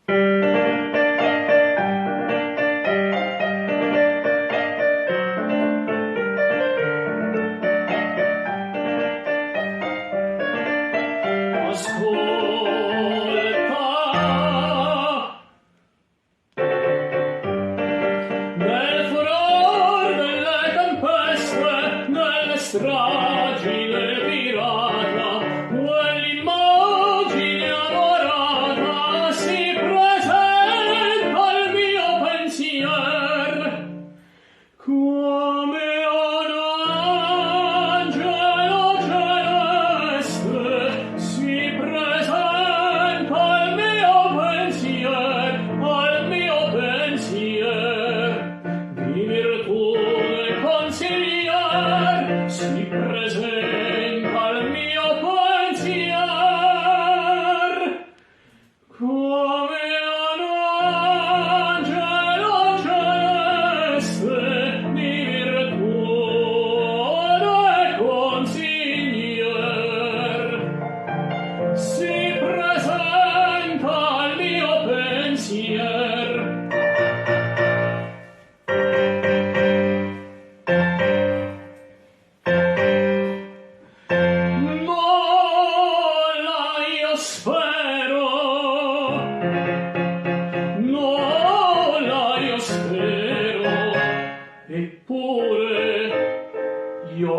Nel furor delle tempeste, nelle stragi del pirata, quell'immagine adorata si presenta al mio pensier, come un angelo celeste si presenta al mio pensier, di virtù e consiglier si presenta al mio pensier, come un angelo celeste di virtù e consiglier si presenta al mio pensier. Nulla io spero, eppure io